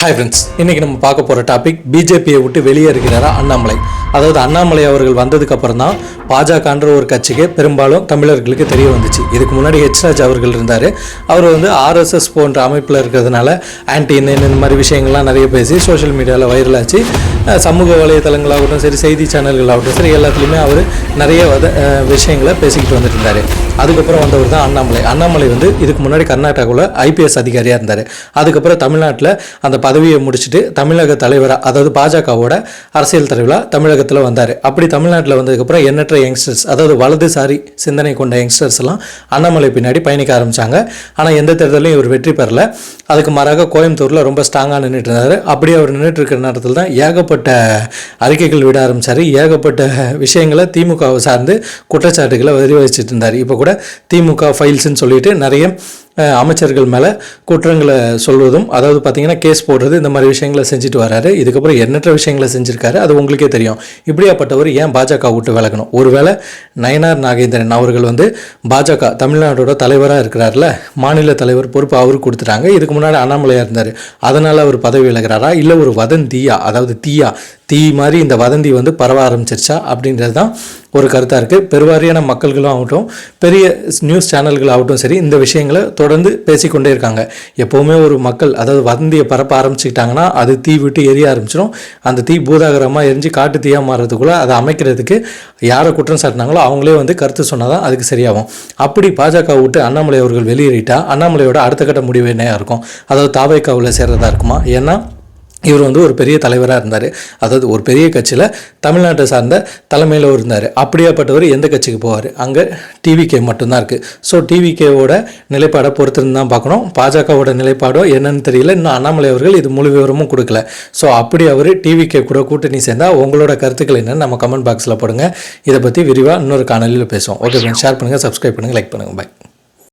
Hi friends, இன்றைக்கி நம்ம பார்க்க போகிற டாபிக் பிஜேபியை விட்டு வெளியே இருக்கிறாரா அண்ணாமலை. அதாவது அண்ணாமலை அவர்கள் வந்ததுக்கப்புறம் தான் பாஜகன்ற ஒரு கட்சிக்கு பெரும்பாலும் தமிழர்களுக்கு தெரிய வந்துச்சு. இதுக்கு முன்னாடி ஹெச்ராஜ் அவர்கள் இருந்தார். அவர் ஆர்எஸ்எஸ் போன்ற அமைப்பில் இருக்கிறதுனால ஆன்டி இந்த மாதிரி விஷயங்கள்லாம் நிறைய பேசி சோஷியல் மீடியாவில் வைரலாச்சு. சமூக வலைதளங்களாகட்டும் சரி, செய்தி சேனல்களாகட்டும் சரி, எல்லாத்துலேயுமே அவர் நிறைய விஷயங்களை பேசிக்கிட்டு வந்துட்டு இருந்தார். அதுக்கப்புறம் வந்தவர் தான் அண்ணாமலை. அண்ணாமலை இதுக்கு முன்னாடி கர்நாடகாவில் ஐபிஎஸ் அதிகாரியாக இருந்தார். அதுக்கப்புறம் தமிழ்நாட்டில் அந்த பதவியை முடிச்சுட்டு தமிழக தலைவராக, அதாவது பாஜகவோட அரசியல் தலைவராக தமிழகத்தில் வந்தார். அப்படி தமிழ்நாட்டில் வந்ததுக்கப்புறம் எண்ணற்ற யங்ஸ்டர்ஸ், அதாவது வலதுசாரி சிந்தனை கொண்ட யங்ஸ்டர்ஸ் எல்லாம் அண்ணாமலை பின்னாடி பயணிக்க ஆரம்பித்தாங்க. ஆனால் எந்த தேர்தலையும் இவர் வெற்றி பெறல. அதுக்கு மாறாக கோயம்புத்தூரில் ரொம்ப ஸ்ட்ராங்காக நின்றுட்டு இருந்தார். அப்படி அவர் நின்றுட்டு இருக்கிற நேரத்தில் தான் ஏகப்பட்ட அறிக்கைகள் விட ஆரம்பித்தார். ஏகப்பட்ட விஷயங்களை திமுகவை சார்ந்து குற்றச்சாட்டுகளை வச்சுட்டு இருந்தார். இப்போ கூட திமுக ஃபைல்ஸ்ன்னு சொல்லிட்டு நிறைய அமைச்சர்கள் மேலே குற்றங்களை சொல்வதும், அதாவது பார்த்திங்கன்னா கேஸ் போடுறது, இந்த மாதிரி விஷயங்களை செஞ்சுட்டு வராரு. இதுக்கப்புறம் எண்ணற்ற விஷயங்களை செஞ்சுருக்காரு. அது உங்களுக்கே தெரியும். இப்படியாப்பட்டவர் ஏன் பாஜக விட்டு விலகணும்? ஒருவேளை நயனார் நாகேந்திரன் அவர்கள் பாஜக தமிழ்நாடோட தலைவராக இருக்கிறார்ல, மாநில தலைவர் பொறுப்பு அவருக்கு கொடுத்துட்டாங்க. இதுக்கு முன்னாடி அண்ணாமலையாக இருந்தார். அதனால் அவர் பதவி விலகிறாரா, இல்லை ஒரு வதந்தியா, அதாவது தீ மாதிரி இந்த வதந்தி பரவ ஆரம்பிச்சிருச்சா அப்படின்றது தான் ஒரு கருத்தாக இருக்குது. பெருவாரியான மக்கள்களும் ஆகட்டும், பெரிய நியூஸ் சேனல்கள் ஆகட்டும் சரி, இந்த விஷயங்களை தொடர்ந்து பேசிக்கொண்டே இருக்காங்க. எப்போவுமே ஒரு மக்கள் அதாவது வதந்தியை பரப்ப ஆரம்பிச்சுக்கிட்டாங்கன்னா அது தீ விட்டு எரிய ஆரம்பிச்சிடும். அந்த தீ பூதாகரமாக எரிஞ்சு காட்டு தீயாக மாறுறதுக்குள்ளே அதை அமைக்கிறதுக்கு யாரை குற்றம் சாட்டினாங்களோ அவங்களே கருத்து சொன்னால் தான் அதுக்கு சரியாகும். அப்படி பாஜக விட்டு அண்ணாமலை அவர்கள் வெளியேறிட்டா அண்ணாமலையோட அடுத்த கட்ட முடிவு என்னையா இருக்கும்? அதாவது தாவேக்காவில் சேர்றதா இருக்குமா? ஏன்னா இவர் ஒரு பெரிய தலைவராக இருந்தார். அதாவது ஒரு பெரிய கட்சியில் தமிழ்நாட்டை சார்ந்த தலைமையில் இருந்தார். அப்படியாப்பட்டவர் எந்த கட்சிக்கு போவார்? அங்கே டிவிகே மட்டும்தான் இருக்குது. ஸோ டிவிகேவோட நிலைப்பாடை பொறுத்திருந்து தான் பார்க்கணும். பாஜகவோட நிலைப்பாடோ என்னன்னு தெரியல. இன்னும் அண்ணாமலை அவர்கள் இது முழு விவரமும் கொடுக்கல. ஸோ அப்படி அவர் டிவிகே கூட கூட்டணி சேர்ந்தால் உங்களோட கருத்துக்கள் என்னன்னு நம்ம கமெண்ட் பாக்ஸில் போடுங்க. இதை பற்றி விரிவாக இன்னொரு காணொலியில் பேசுவோம். ஓகே ஃப்ரெண்ட்ஸ், ஷேர் பண்ணுங்கள், சப்ஸ்கிரைப் பண்ணுங்கள், லைக் பண்ணுங்கள். பாய்.